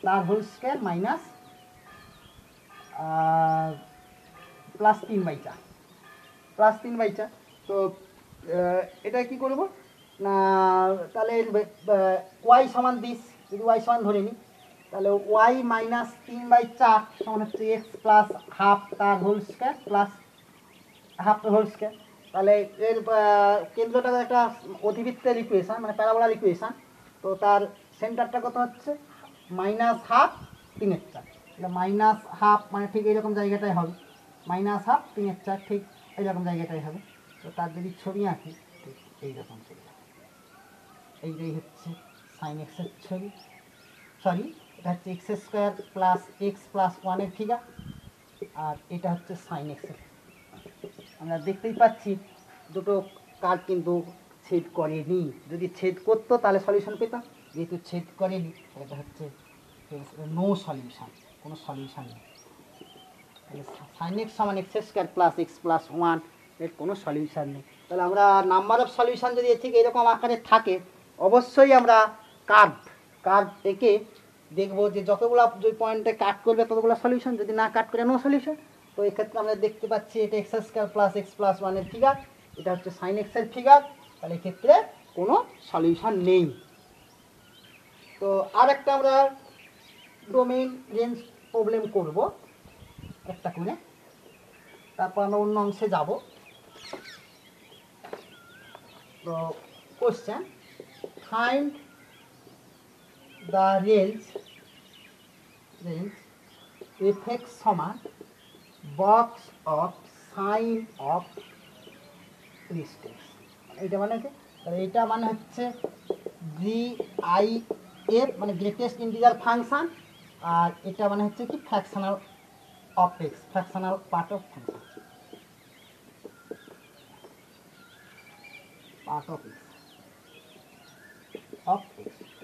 তার whole square minus plus 3/4 plus 3/4। তো এটা কি করব না, তাহলে ওয়াই সমান দিস, যদি ওয়াই সমান ধরে নিই তাহলে ওয়াই মাইনাস 3/4 সমান হচ্ছে এক্স প্লাস হাফ তার whole square plus half whole square. তাহলে এর কেন্দ্রটা একটা অধিবৃত্তের ইকুয়েশান মানে প্যারাবোলার ইকুয়েশান। তো তার সেন্টারটা কত হচ্ছে মাইনাস হাফ 3/4, এটা মাইনাস হাফ মানে ঠিক এইরকম জায়গাটাই হবে, মাইনাস হাফ 3/4 ঠিক এইরকম জায়গাটাই হবে। তো তার যদি ছবি আঁকি ঠিক এইরকম ছবি, এইটাই হচ্ছে সাইন এক্সের ছবি, সরি এটা হচ্ছে x square plus x plus ওয়ানের ফিগার, আর এটা হচ্ছে সাইন এক্সের। আমরা দেখতেই পাচ্ছি দুটো কার্ভ কিন্তু ছেদ করেনি, যদি ছেদ করতো তাহলে সলিউশন পেতাম, যেহেতু ছেদ করেনি এটা হচ্ছে নো সলিউশন, কোনো সলিউশন নেই। তাহলে সাইন এক্স সমান x square plus x plus one, এর কোনো সলিউশন নেই। তাহলে আমরা নাম্বার অফ সলিউশন যদি ঠিক এরকম আকারে থাকে অবশ্যই আমরা কার্ভ এঁকে দেখবো যে যতগুলো যে পয়েন্টে কাট করবে ততগুলো সলিউশন, যদি না কাট করে নো সলিউশন। তো এক্ষেত্রে আমরা দেখতে পাচ্ছি এটা x square plus x plus ওয়ানের ফিগার, এটা হচ্ছে সাইন এক্সের ফিগার, তাহলে এক্ষেত্রে কোনো সলিউশন নেই। তো আর একটা আমরা ডোমেইন রেঞ্জ প্রবলেম করব একটা করে, তারপর আমরা অন্য অংশে যাব। তো question, find the range fx সমান বক্স অফ সাইন অফ লিস্টেক্স, এইটা মানে কি, তাহলে এইটা মানে হচ্ছে GIF মানে গ্রেটেস্ট ইন্টিজার ফাংশন, আর এটা মানে হচ্ছে কি fractional of x, fractional part of function, part of x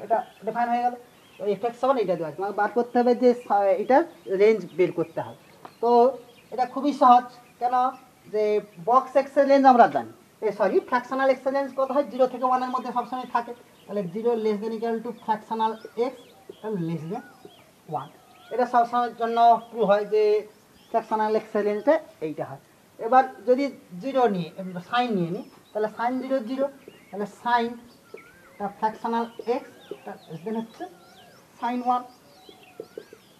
এটা ডিফাইন হয়ে গেল। তো এফএক্স সমান এটা দেওয়া আছে, বার করতে হবে যে এটার রেঞ্জ বের করতে হবে। তো এটা খুবই সহজ, কেন যে বক্স এক্সের রেঞ্জ আমরা জানি, সরি ফ্র্যাকশনাল এক্সের রেঞ্জ কত হয় 0 থেকে 1 এর মধ্যে সবসময় থাকে, তাহলে 0 less than equal two fractional x less দেন 1, এটা সবসময়ের জন্য ট্রু হয় যে ফ্র্যাকশনাল এক্সের রেঞ্জটা এইটা হয়। এবার যদি 0 নিয়ে সাইন নিয়ে নিই তাহলে সাইন 0 0, তাহলে সাইন ফ্র্যাকশনাল এক্স দেন হচ্ছে সাইন 1,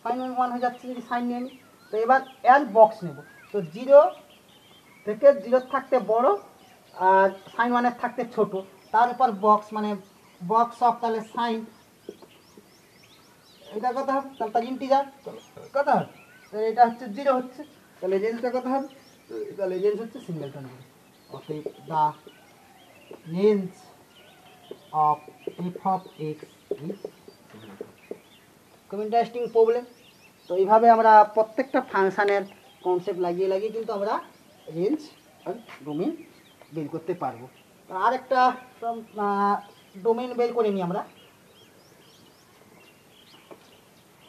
সাইন 1 হয়ে যাচ্ছে যদি সাইন নিয়ে নিই। তো এবার এর বক্স নেব, তো 0 থেকে 0 থাকতে বড় আর সাইন 1 থাকতে ছোট, তার উপর বক্স মানে বক্স অফ, তাহলে সাইন এটা কত হবে, তাহলে তার ইন্টিজার কত হবে, তাহলে এটা হচ্ছে 0 হচ্ছে, তাহলে রেঞ্জটা কত হবে, তাহলে রেঞ্জ হচ্ছে সিঙ্গেলটন। অতএব the range of f of x is খুব ইন্টারেস্টিং প্রবলেম। তো এইভাবে আমরা প্রত্যেকটা ফাংশানের কনসেপ্ট লাগিয়ে লাগিয়ে কিন্তু আমরা রেঞ্জ আর ডোমেন বের করতে পারবো। আর একটা ডোমেন বের করে নিই আমরা,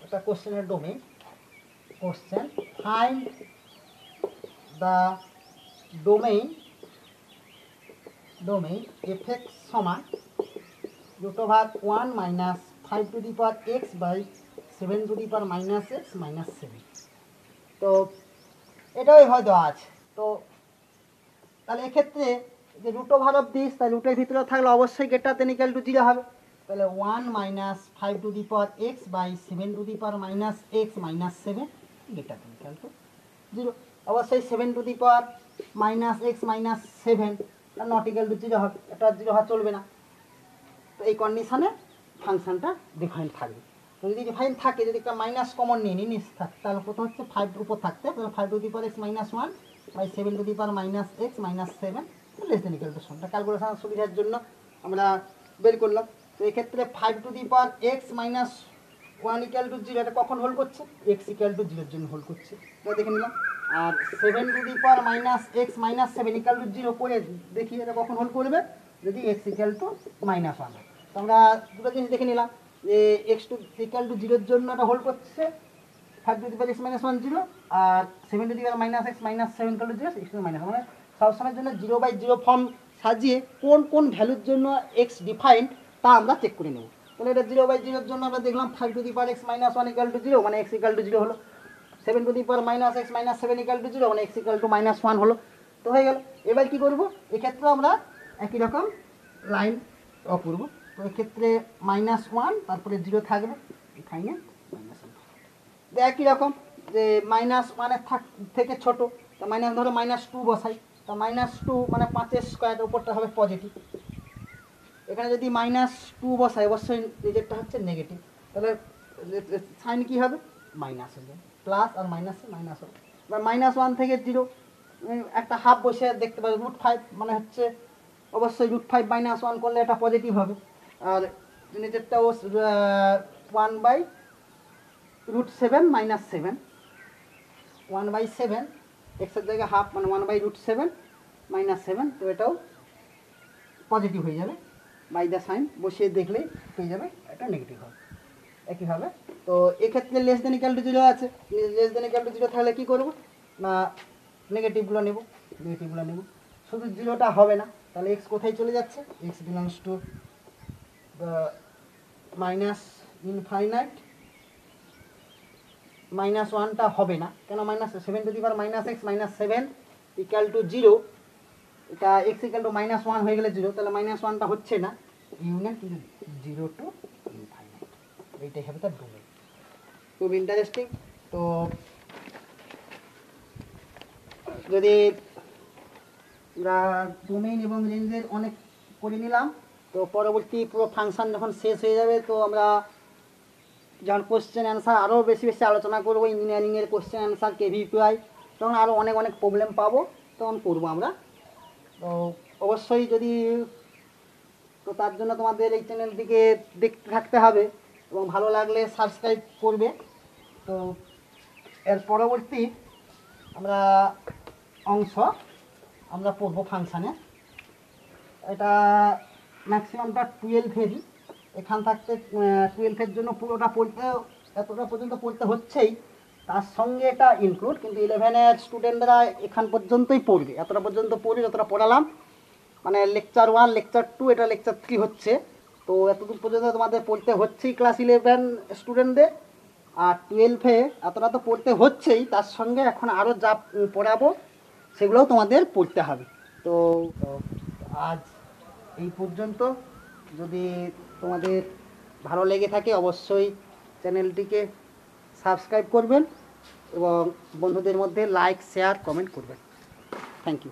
একটা কোশ্চেনের domain. Question, find the domain fx সমান √1 minus 5 to the power x by 7 to the power minus x minus 7। তো এটাই হয় দেওয়া আছে। তো তাহলে এক্ষেত্রে যে √ওভার অফ দিস, তাহলে রুটের ভিতরে থাকলে অবশ্যই গেটার দেন ইকুয়াল টু 0 হবে, তাহলে 1 minus 5 to the power x by 7 to the power minus x minus 7 greater than equal to 0। অবশ্যই 7 to the power minus x minus 7 not equal to 0 হবে, এটা 0 হওয়া চলবে না। তো এই কন্ডিশনে ফাংশনটা ডিফাইন থাকবে। তো যদি ডিফাইন থাকে, যদি একটা মাইনাস কমন নিয়ে নিই নিচ থাকে, তাহলে প্রথম হচ্ছে 5 উপর থাকতে, তাহলে 5 to the power x minus 1 by 7 to the power minus x minus 7 less than equal to 0। Calculation সুবিধার জন্য আমরা বের করলাম। তো এক্ষেত্রে 5 to the power x minus 1 equal to 0 এটা কখন হোল্ড করছে, x ইকুয়াল টু 0 এর জন্য হোল্ড করছে, এটা দেখে নিলাম। আর 7 to the power minus x minus 7 equal to 0 করে দেখি এটা কখন হোল্ড করবে, যদি x ইকুয়াল টু মাইনাস 1 হয়। তো আমরা দুটো জিনিস দেখে নিলাম যে x টু ইকুয়াল টু 0 এর জন্য এটা হোল্ড করছে, 5 to the power X minus 1 0 আর 7 to the power minus x minus 7 equal to 0 6 to the minus, মানে সবসময়ের জন্য 0/0 ফর্ম সাজিয়ে কোন কোন ভ্যালুর জন্য এক্স ডিফাইন্ড তা আমরা চেক করে নেব। তাহলে এটা 0/0 এর জন্য আমরা দেখলাম 5 to the power X minus 1 equal to 0, মানে এক্স ইকুয়াল টু 0 হলো। 7 to the power minus x minus 7 equal to 0, মানে এক্স ইকুয়াল টু মাইনাস 1 হলো। তো হয়ে গেল। এবার কি করব, এক্ষেত্রে আমরা একই রকম লাইন ড্র করব। তো এক্ষেত্রে -1 তারপরে 0 থাকবে, এখানে -1 একই রকম যে -1 এর থেকে ছোট, তো মাইনাস ধরো -2 বসাই, তো -2 মানে 5 স্কোয়ার, উপরটা হবে পজিটিভ। এখানে যদি -2 বসাই অবশ্যই নিজেরটা হচ্ছে নেগেটিভ, তাহলে সাইন কি হবে মাইনাস হবে, প্লাস আর মাইনাসে মাইনাস হবে। এবার -1 থেকে 0 একটা হাফ বসে দেখতে পাবে √5, মানে হচ্ছে অবশ্যই √5 -1 করলে এটা পজিটিভ হবে। আর নিজেরটা 1/√7 -7, 1/7 এক্সের জায়গায় হাফ, মানে 1/√7 -7, তো এটাও পজিটিভ হয়ে যাবে। বাই দ্য সাইন বসিয়ে দেখলে হয়ে যাবে এটা নেগেটিভ হবে। একইভাবে তো এক্ষেত্রে লেস দেন ইকুয়াল টু 0 আছে, লেস দেন ইকুয়াল টু 0 থাকলে কী করবো না নেগেটিভগুলো নেব, শুধু 0টা হবে না, তাহলে এক্স কোথায় চলে যাচ্ছে, x belongs to minus infinite. -1টা হবে না কেন, -7 to the power minus x minus 7 equal to 0, এটা এক্স ইকুয়াল টু -1 হয়ে গেলে 0, তাহলে -1টা হচ্ছে না, ইউনিয়ন কিন্তু 0 টু ইনফাইনাইট, এইটাই হবে তার ডোমেন। খুব ইন্টারেস্টিং। তো যদি আমরা ডোমেইন এবং রেঞ্জের অনেক করে নিলাম, তো পরবর্তী পুরো ফাংশন যখন শেষ হয়ে যাবে, তো আমরা যখন কোশ্চেন অ্যান্সার আরও বেশি বেশি আলোচনা করবো, ইঞ্জিনিয়ারিংয়ের কোশ্চেন অ্যান্সার KVPI, তখন আরও অনেক অনেক প্রবলেম পাবো, তখন করবো আমরা। তো অবশ্যই যদি, তো তার জন্য তোমাদের এই চ্যানেলটিকে দেখতে থাকতে হবে এবং ভালো লাগলে সাবস্ক্রাইব করবে। তো এর পরবর্তী আমরা অংশ আমরা পড়বো ফাংশানে, এটা ম্যাক্সিমামটা 12-এরই, এখান থাকতে 12-এর জন্য পুরোটা পড়তে, এতটা পর্যন্ত পড়তে হচ্ছেই, তার সঙ্গে এটা ইনক্লুড, কিন্তু 11-এর স্টুডেন্টরা এখান পর্যন্তই পড়বে, এতটা পর্যন্ত পড়বে যতটা পড়ালাম, মানে লেকচার 1 লেকচার 2 এটা লেকচার 3 হচ্ছে, তো এতদূর পর্যন্ত তোমাদের পড়তে হচ্ছেই ক্লাস 11 স্টুডেন্টদের। আর 12-এ এতটা তো পড়তে হচ্ছেই, তার সঙ্গে এখন আরও যা পড়াবো সেগুলোও তোমাদের পড়তে হবে। তো আজ এই পর্যন্ত। যদি তোমাদের ভালো লেগে থাকে অবশ্যই চ্যানেলটিকে সাবস্ক্রাইব করবেন এবং বন্ধুদের মধ্যে লাইক শেয়ার কমেন্ট করবেন। Thank you.